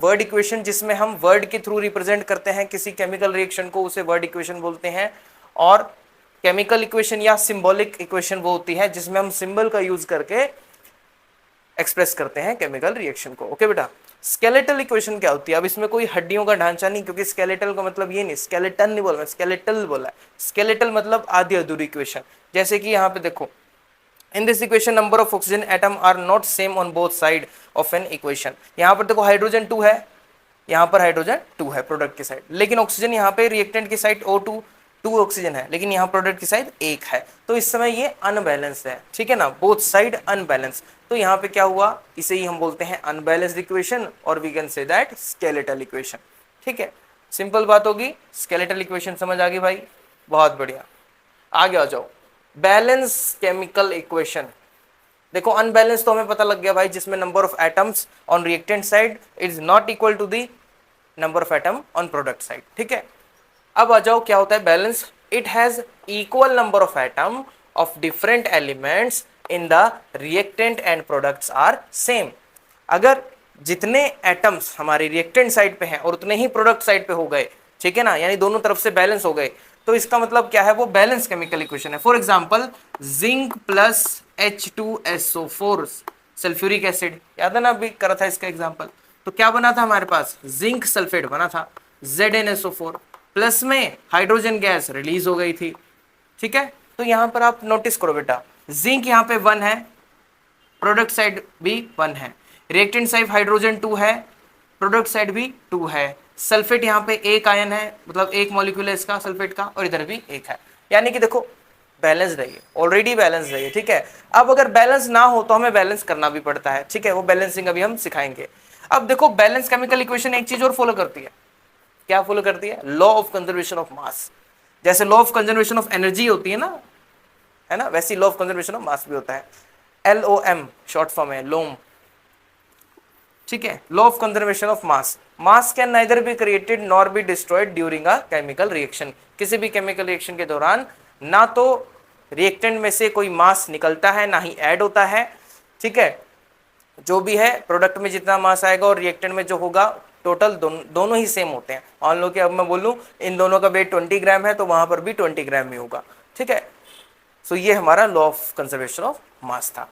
Word equation जिसमें हम word के थ्रू रिप्रेजेंट करते हैं किसी केमिकल रिएक्शन को, उसे वर्ड इक्वेशन बोलते हैं। और केमिकल इक्वेशन या सिंबॉलिक इक्वेशन वो होती है जिसमें हम सिंबल का यूज करके एक्सप्रेस करते हैं केमिकल रिएक्शन को। ओके बेटा। स्केलेटल इक्वेशन क्या होती है? अब इसमें कोई हड्डियों का ढांचा नहीं, क्योंकि स्केलेटल का मतलब ये नहीं, स्केलेटन नहीं बोला, स्केलेटल बोला है। स्केलेटल मतलब आधी अधूरी इक्वेशन। जैसे कि यहाँ पे देखो, in this equation number of oxygen atom are not same on both side of an equation. यहाँ पर देखो हाइड्रोजन 2 है, यहाँ पर हाइड्रोजन 2 है प्रोडक्ट की साइड, लेकिन ऑक्सीजन यहाँ पे रिएक्टेंट की साइड O2 2 ऑक्सीजन है, लेकिन यहाँ प्रोडक्ट की साइड 1 है। तो इस समय ये अनबैलेंस है, ठीक है ना, बोथ साइड अनबैलेंस। तो यहाँ पे क्या हुआ, इसे ही हम बोलते हैं अनबैलेंस्ड इक्वेशन, और we can say that skeletal equation. ठीक है, सिंपल बात होगी। स्केलेटल इक्वेशन समझ आ गई भाई, बहुत बढ़िया। आगे आ जाओ, बैलेंस केमिकल इक्वेशन। देखो अनबैलेंस तो हमें पता लग गया भाई, जिसमें number of atoms on reactant side is not equal to the number of atom on product side. ठीक है, अब आ जाओ क्या होता है balance. It has equal number of atom of different elements in the reactant and products are same. अगर जितने एटम्स हमारे रिएक्टेंट साइड पे हैं और उतने ही प्रोडक्ट साइड पे हो गए, ठीक है ना, यानी दोनों तरफ से बैलेंस हो गए, तो इसका मतलब क्या है, वो बैलेंस केमिकल इक्वेशन है। For example zinc plus H2SO4 sulphuric acid, याद है ना, अभी करा था इसका एग्जांपल। तो क्या बना था हमारे पास, जिंक सल्फेट बना था, ZnSO4 प्लस में हाइड्रोजन गैस रिलीज हो गई थी। ठीक है, तो यहां पर आप नोटिस करो बेटा, जिंक यहाँ पे 1 है, प्रोडक्ट साइड भी 1 है, रिएक्टेंट साइड हाइड्रोजन 2 है, प्रोडक्ट साइड भी 2 है, सल्फेट यहाँ पे एक आयन है, मतलब एक मॉलिक्यूल है इसका सल्फेट का, और इधर भी एक है। यानी कि देखो बैलेंस रहिए, ऑलरेडी बैलेंस रहिए। ठीक है, अब अगर बैलेंस ना हो तो हमें बैलेंस करना भी पड़ता है। ठीक है, वो बैलेंसिंग अभी हम सिखाएंगे। अब देखो बैलेंस केमिकल इक्वेशन एक चीज और फॉलो करती है, क्या फॉलो करती है, law of conservation of mass. जैसे law of conservation of energy होती है ना, वैसी law of conservation of mass भी होता है। LOM शॉर्ट फॉर्म है, लोम। ठीक है, law of conservation of mass. Mass can neither be created nor be destroyed during a chemical reaction. किसी भी केमिकल रिएक्शन के दौरान ना तो रिएक्टेंट में से कोई मास निकलता है, ना ही ऐड होता है। ठीक है, जो भी है प्रोडक्ट में जितना मास आएगा और रिएक्टेंट में जो होगा टोटल दोनों ही सेम होते हैं। मान लो कि अब मैं बोलूं इन दोनों का वेट 20 ग्राम है, तो वहां पर भी 20 ग्राम ही होगा। ठीक है, सो ये हमारा लॉ ऑफ कंजर्वेशन ऑफ मास था।